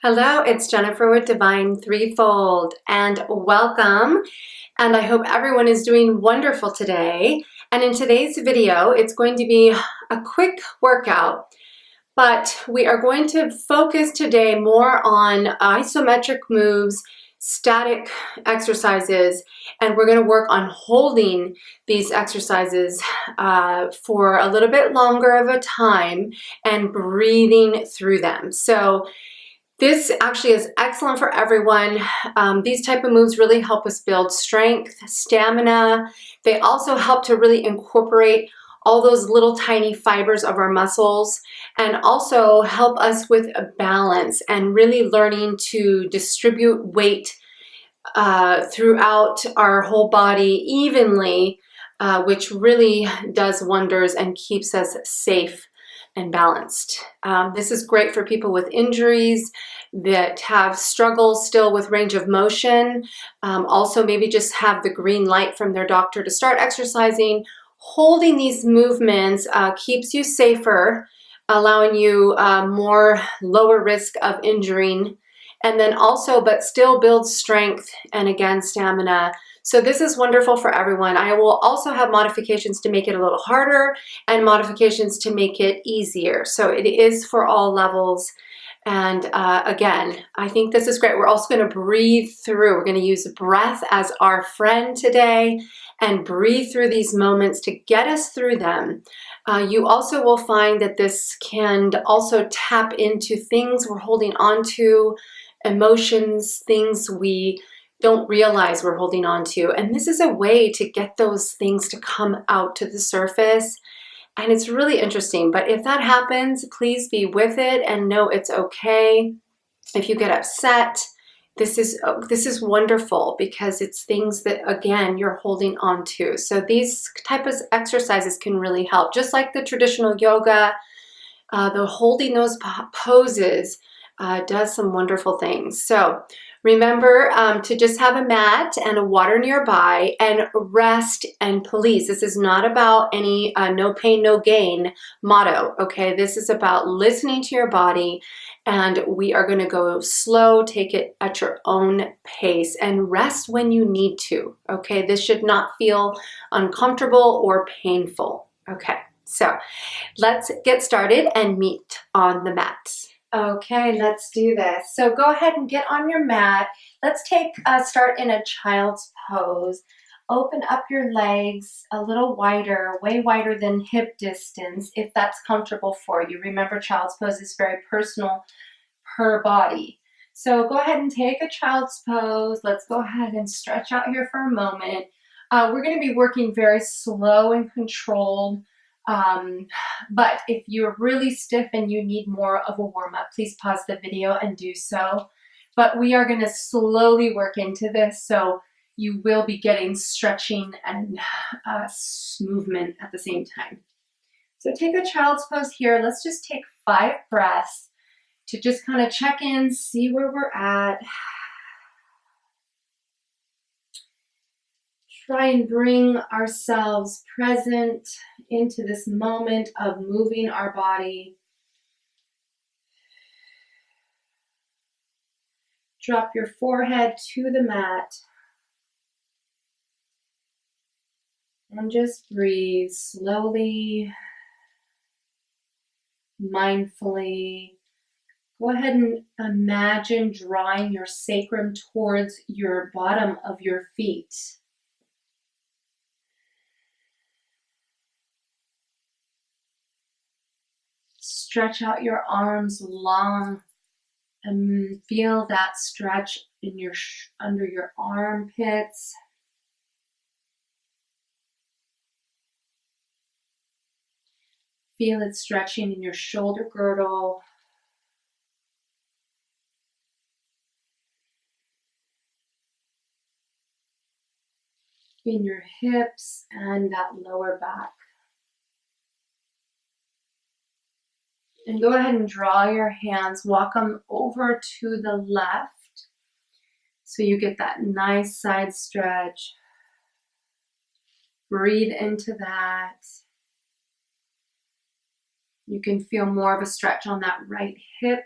Hello, it's Jennifer with Divinethreefold, and welcome. And I hope everyone is doing wonderful today. And in today's video, it's going to be a quick workout, but we are going to focus today more on isometric moves, static exercises, and we're going to work on holding these exercises for a little bit longer of a time and breathing through them. So this actually is excellent for everyone. These type of moves really help us build strength, stamina. They also help to really incorporate all those little tiny fibers of our muscles and also help us with a balance and really learning to distribute weight throughout our whole body evenly, which really does wonders and keeps us safe and balanced. This is great for people with injuries that have struggles still with range of motion. Also maybe just have the green light from their doctor to start exercising. Holding these movements keeps you safer, allowing you more lower risk of injuring, and then also but still builds strength and again stamina. So this is wonderful for everyone. I will also have modifications to make it a little harder and modifications to make it easier. So it is for all levels. And again, I think this is great. We're also going to breathe through. We're going to use breath as our friend today and breathe through these moments to get us through them. You also will find that this can also tap into things we're holding on to, emotions, things we don't realize we're holding on to. And this is a way to get those things to come out to the surface. And it's really interesting. But if that happens, please be with it and know it's okay. If you get upset, this is wonderful because it's things that, again, you're holding on to. So these type of exercises can really help. Just like the traditional yoga, the holding those poses does some wonderful things. So remember to just have a mat and a water nearby and rest, and please, this is not about any no pain, no gain motto, okay? This is about listening to your body, and we are going to go slow, take it at your own pace, and rest when you need to, okay? This should not feel uncomfortable or painful, okay? So let's get started and meet on the mat. Okay, let's do this. So go ahead and get on your mat. Let's take a start in a child's pose. Open up your legs a little wider, way wider than hip distance, if that's comfortable for you. Remember, child's pose is very personal per body. So go ahead and take a child's pose. Let's go ahead and stretch out here for a moment. We're going to be working very slow and controlled. But if you're really stiff and you need more of a warm-up, please pause the video and do so. But we are going to slowly work into this, so you will be getting stretching and movement at the same time. So take a child's pose here. Let's just take 5 breaths to just kind of check in, see where we're at. Try and bring ourselves present into this moment of moving our body. Drop your forehead to the mat. And just breathe slowly, mindfully. Go ahead and imagine drawing your sacrum towards your bottom of your feet. Stretch out your arms long and feel that stretch in your under your armpits. Feel it stretching in your shoulder girdle. In your hips and that lower back. And go ahead and draw your hands, walk them over to the left so you get that nice side stretch. Breathe into that. You can feel more of a stretch on that right hip.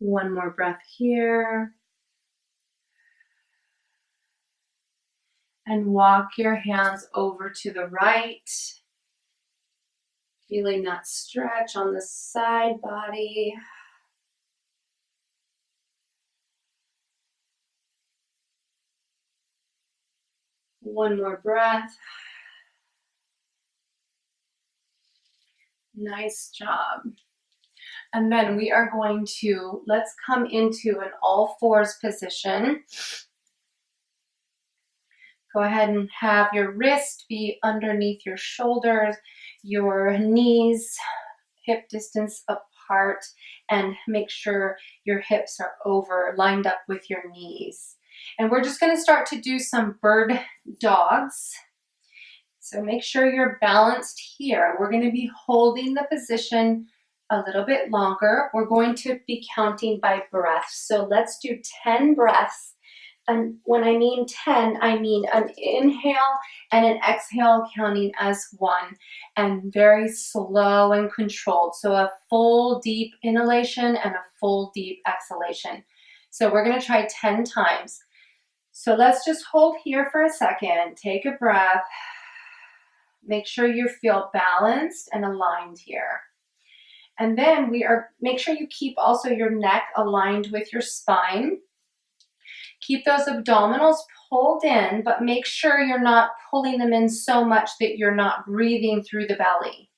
One more breath here. And walk your hands over to the right. Feeling that stretch on the side body. One more breath. Nice job. And then we are going to, let's come into an all fours position. Go ahead and have your wrist be underneath your shoulders, your knees hip distance apart, and make sure your hips are lined up with your knees. And we're just going to start to do some bird dogs. So make sure you're balanced here. We're going to be holding the position a little bit longer. We're going to be counting by breath. So let's do 10 breaths. And when I mean 10, I mean an inhale and an exhale counting as one, and very slow and controlled. So a full deep inhalation and a full deep exhalation. So we're going to try 10 times. So let's just hold here for a second. Take a breath. Make sure you feel balanced and aligned here. And then make sure you keep also your neck aligned with your spine. Keep those abdominals pulled in, but make sure you're not pulling them in so much that you're not breathing through the belly.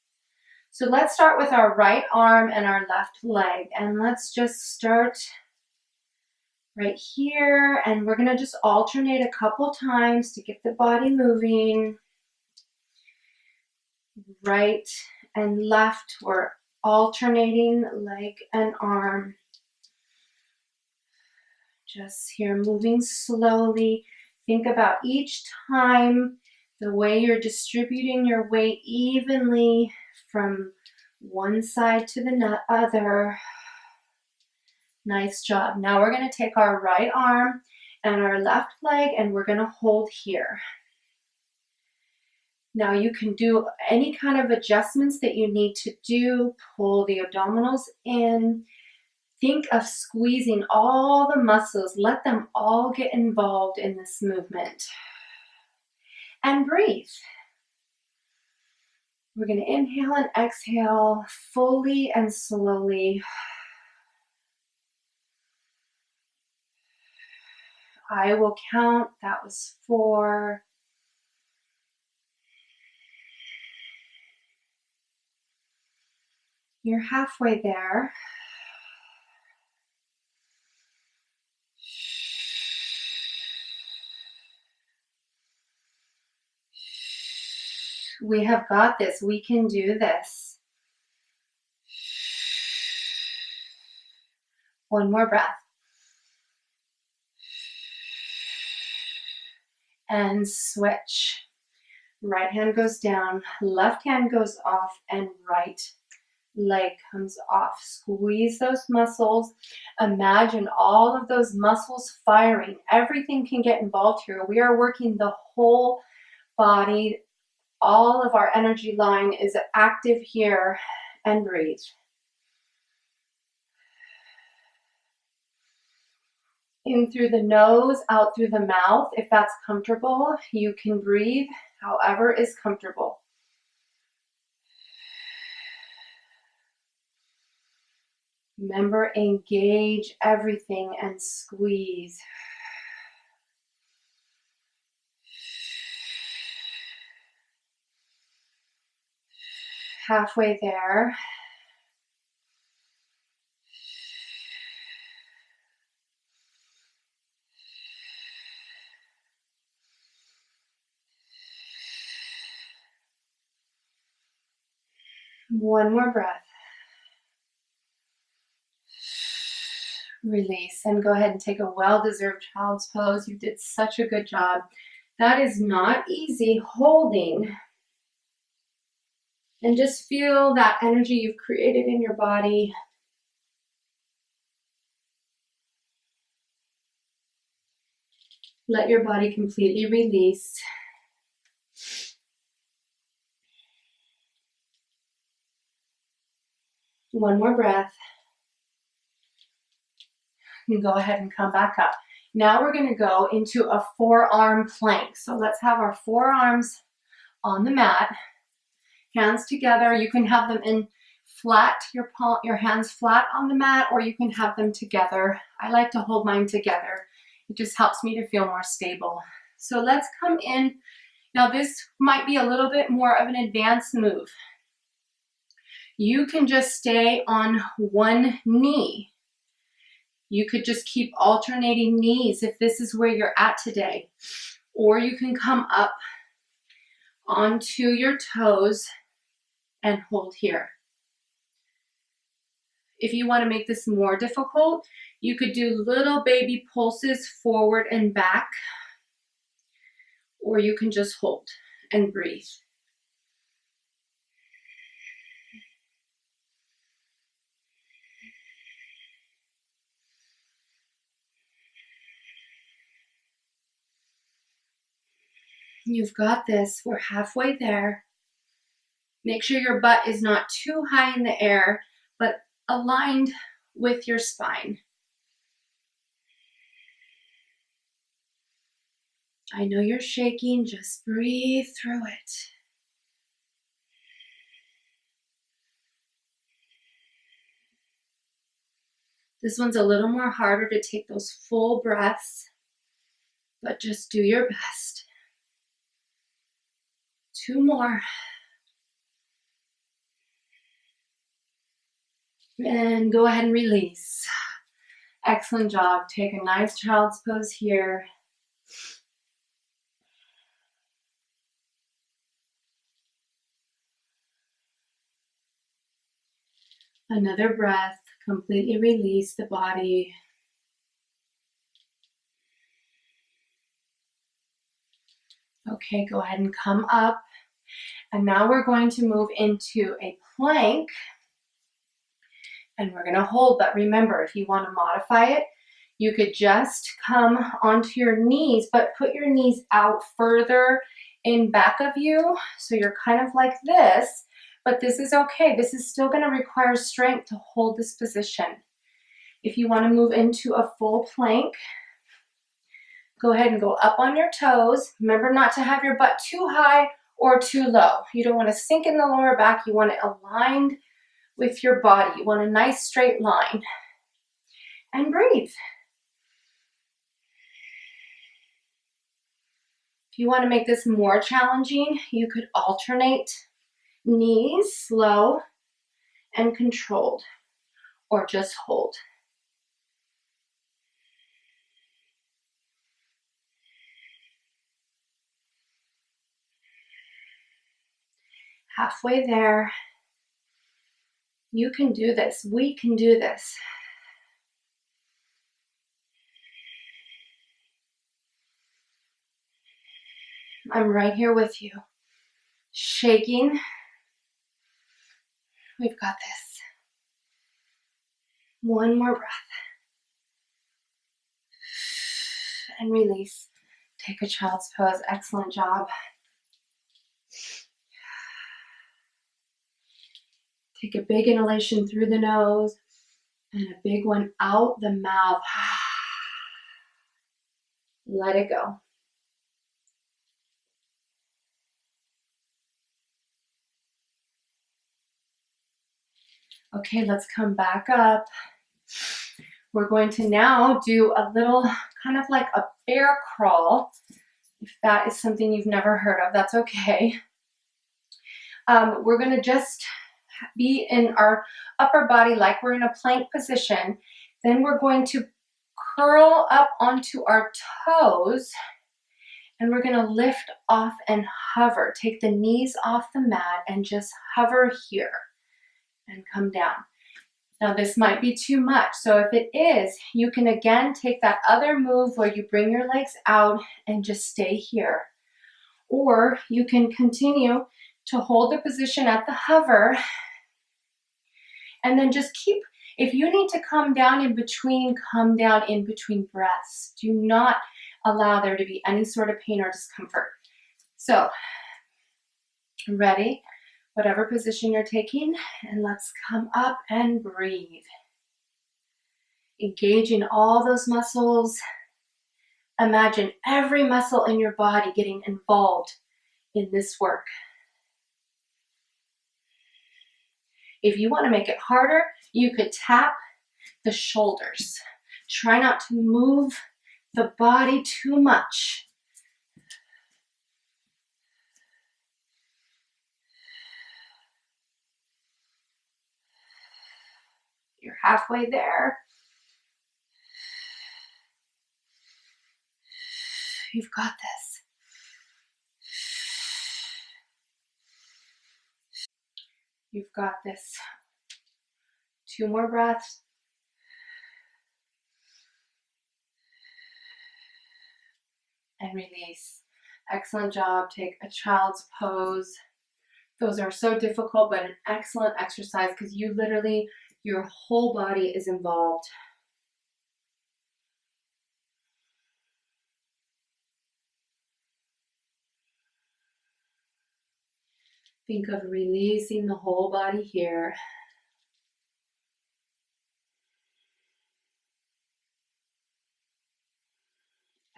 So let's start with our right arm and our left leg. And let's just start right here. And we're going to just alternate a couple times to get the body moving. Right and left, we're alternating leg and arm. Just here, moving slowly. Think about each time the way you're distributing your weight evenly from one side to the other. Nice job. Now we're going to take our right arm and our left leg and we're going to hold here. Now you can do any kind of adjustments that you need to do. Pull the abdominals in. Think of squeezing all the muscles. Let them all get involved in this movement. And breathe. We're going to inhale and exhale fully and slowly. I will count. That was 4. You're halfway there. We have got this. We can do this. One more breath. And switch. Right hand goes down, left hand goes off, and right leg comes off. Squeeze those muscles. Imagine all of those muscles firing. Everything can get involved here. We are working the whole body. All of our energy line is active here. And breathe. In through the nose, out through the mouth. If that's comfortable, you can breathe however is comfortable. Remember, engage everything and squeeze. Halfway there. One more breath. Release and go ahead and take a well-deserved child's pose. You did such a good job. That is not easy holding. And just feel that energy you've created in your body. Let your body completely release. One more breath. You can go ahead and come back up. Now we're going to go into a forearm plank. So let's have our forearms on the mat, hands together. You can have them in flat, your hands flat on the mat, or you can have them together. I like to hold mine together. It just helps me to feel more stable. So let's come in. Now this might be a little bit more of an advanced move. You can just stay on one knee. You could just keep alternating knees if this is where you're at today. Or you can come up onto your toes and hold here. If you want to make this more difficult, you could do little baby pulses forward and back, or you can just hold and breathe. You've got this. We're halfway there. Make sure your butt is not too high in the air, but aligned with your spine. I know you're shaking. Just breathe through it. This one's a little more harder to take those full breaths, but just do your best. 2 more. And go ahead and release. Excellent job. Take a nice child's pose here. Another breath. Completely release the body. Okay, go ahead and come up. And now we're going to move into a plank. And we're going to hold, but remember, if you want to modify it, you could just come onto your knees, but put your knees out further in back of you. So you're kind of like this, but this is okay. This is still going to require strength to hold this position. If you want to move into a full plank, go ahead and go up on your toes. Remember not to have your butt too high or too low. You don't want to sink in the lower back. You want it aligned with your body. You want a nice straight line. And breathe. If you want to make this more challenging, you could alternate knees, slow and controlled, or just hold. Halfway there. You can do this. We can do this. I'm right here with you. Shaking. We've got this. One more breath. And release. Take a child's pose. Excellent job. Take a big inhalation through the nose and a big one out the mouth. Let it go. Okay, let's come back up. We're going to now do a little kind of like a bear crawl. If that is something you've never heard of, that's okay. We're going to just be in our upper body like we're in a plank position. Then we're going to curl up onto our toes and we're going to lift off and hover. Take the knees off the mat and just hover here and come down. Now this might be too much, so if it is, you can again take that other move where you bring your legs out and just stay here. Or you can continue to hold the position at the hover and then just keep, if you need to come down in between breaths. Do not allow there to be any sort of pain or discomfort. So, ready? Whatever position you're taking, and let's come up and breathe. engaging all those muscles. Imagine every muscle in your body getting involved in this work. If you want to make it harder, you could tap the shoulders. Try not to move the body too much. You're halfway there. You've got this. You've got this. 2 more breaths. And release. Excellent job. Take a child's pose. Those are so difficult, but an excellent exercise because you literally, your whole body is involved. Think of releasing the whole body here.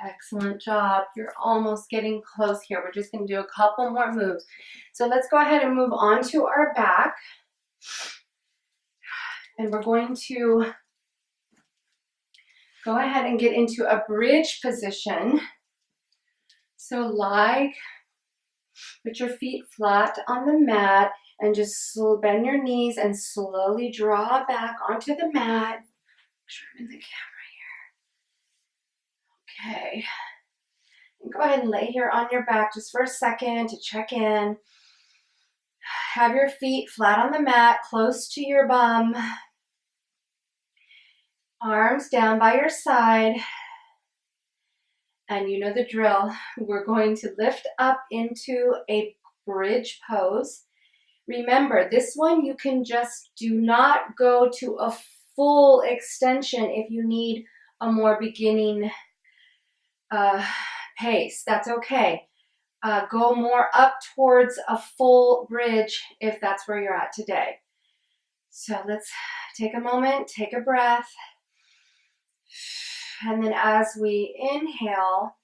Excellent job. You're almost getting close here. We're just going to do a couple more moves. So let's go ahead and move on to our back. And we're going to go ahead and get into a bridge position. So put your feet flat on the mat and just bend your knees and slowly draw back onto the mat. Make sure I'm in the camera here. Okay. And go ahead and lay here on your back just for a second to check in. Have your feet flat on the mat, close to your bum. Arms down by your side. And you know the drill. We're going to lift up into a bridge pose. Remember, this one you can just do not go to a full extension if you need a more beginning pace. That's okay. Go more up towards a full bridge if that's where you're at today. So let's take a moment, take a breath. And then as we inhale,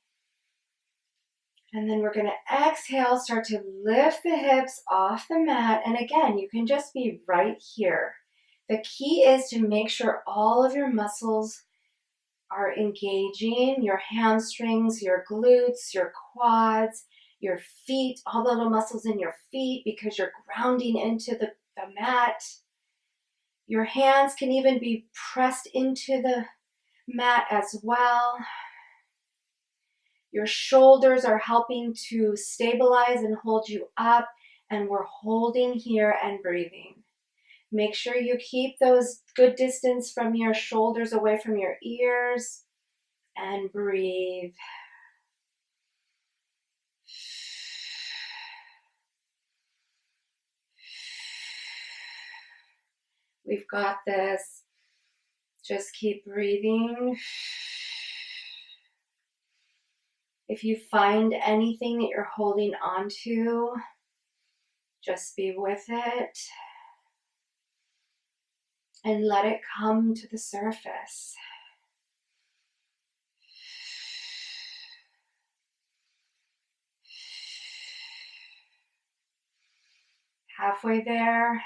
and then we're going to exhale, start to lift the hips off the mat. And again, you can just be right here. The key is to make sure all of your muscles are engaging, your hamstrings, your glutes, your quads, your feet, all the little muscles in your feet because you're grounding into the mat. Your hands can even be pressed into the mat as well. Your shoulders are helping to stabilize and hold you up, and we're holding here and breathing. Make sure you keep those good distance from your shoulders away from your ears, and breathe. We've got this. Just keep breathing. If you find anything that you're holding on to, just be with it and let it come to the surface. Halfway there.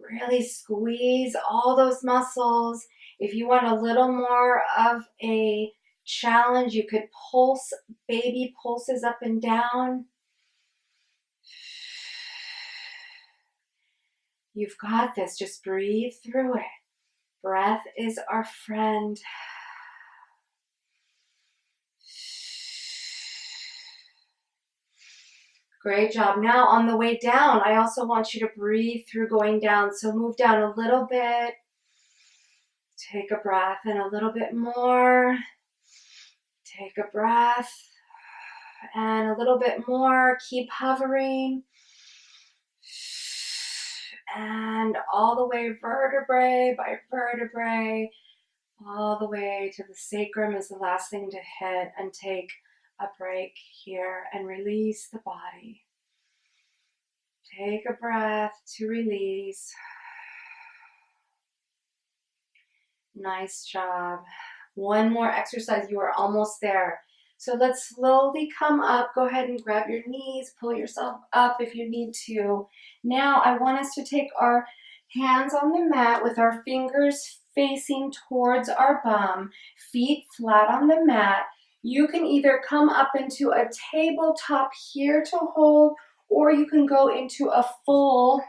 Really squeeze all those muscles. If you want a little more of a challenge, you could pulse, baby pulses up and down. You've got this. Just breathe through it. Breath is our friend. Great job. Now on the way down, I also want you to breathe through going down. So move down a little bit. Take a breath and a little bit more. Take a breath and a little bit more. Keep hovering. And all the way vertebrae by vertebrae, all the way to the sacrum is the last thing to hit, and take a break here and release the body. Take a breath to release. Nice job. One more exercise. You are almost there. So let's slowly come up. Go ahead and grab your knees. Pull yourself up if you need to. Now I want us to take our hands on the mat with our fingers facing towards our bum, feet flat on the mat. You can either come up into a tabletop here to hold, or you can go into a full,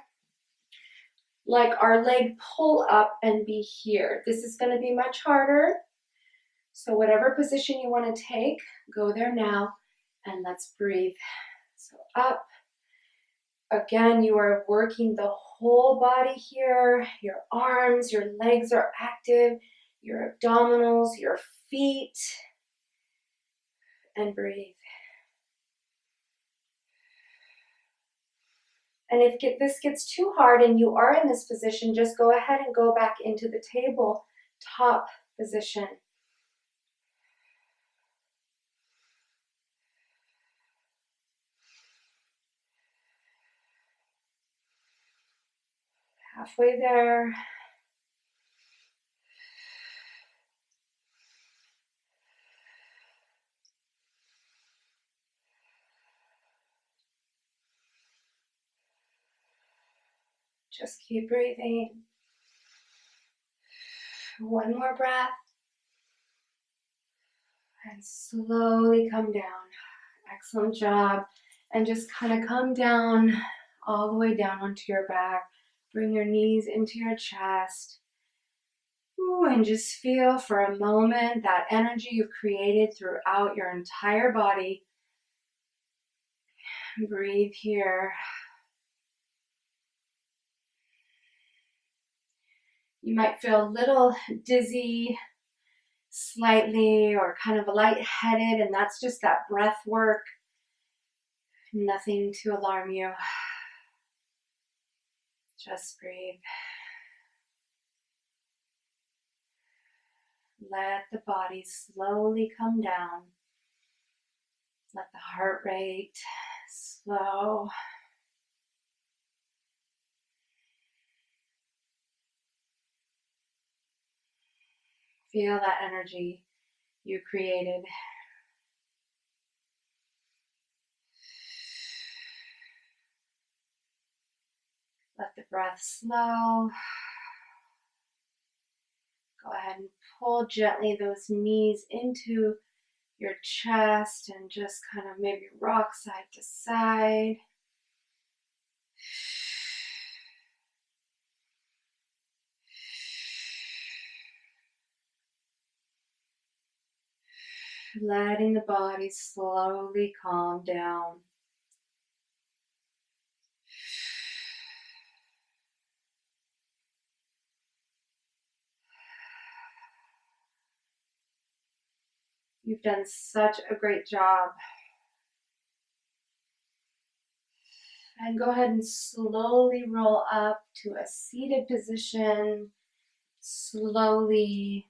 like our leg pull up and be here. This is going to be much harder. So whatever position you want to take, go there now, and let's breathe. So up. Again, you are working the whole body here. Your arms, your legs are active, your abdominals, your feet, and breathe. And if this gets too hard and you are in this position, just go ahead and go back into the tabletop position. Halfway there. Just keep breathing. One more breath. And slowly come down. Excellent job. And just kind of come down all the way down onto your back. Bring your knees into your chest. Ooh, and just feel for a moment that energy you've created throughout your entire body. Breathe here. You might feel a little dizzy, slightly, or kind of lightheaded, and that's just that breath work. Nothing to alarm you. Just breathe. Let the body slowly come down. Let the heart rate slow. Feel that energy you created. Let the breath slow. Go ahead and pull gently those knees into your chest and just kind of maybe rock side to side. Letting the body slowly calm down. You've done such a great job. And go ahead and slowly roll up to a seated position. Slowly.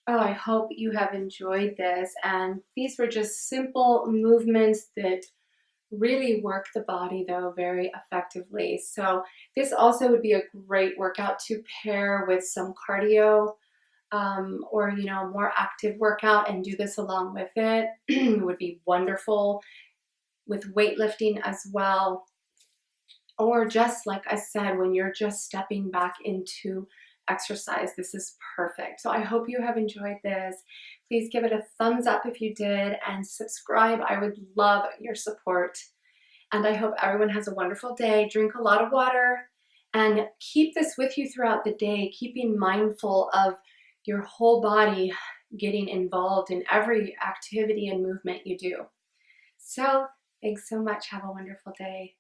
Oh, I hope you have enjoyed this. And these were just simple movements that really work the body, though, very effectively. So this also would be a great workout to pair with some cardio, or a more active workout, and do this along with it. It would be wonderful with weightlifting as well, or just like I said, when you're just stepping back into exercise, this is perfect. So I hope you have enjoyed this. Please give it a thumbs up if you did, and subscribe. I would love your support. And I hope everyone has a wonderful day. Drink a lot of water and keep this with you throughout the day, keeping mindful of your whole body getting involved in every activity and movement you do. So thanks so much. Have a wonderful day.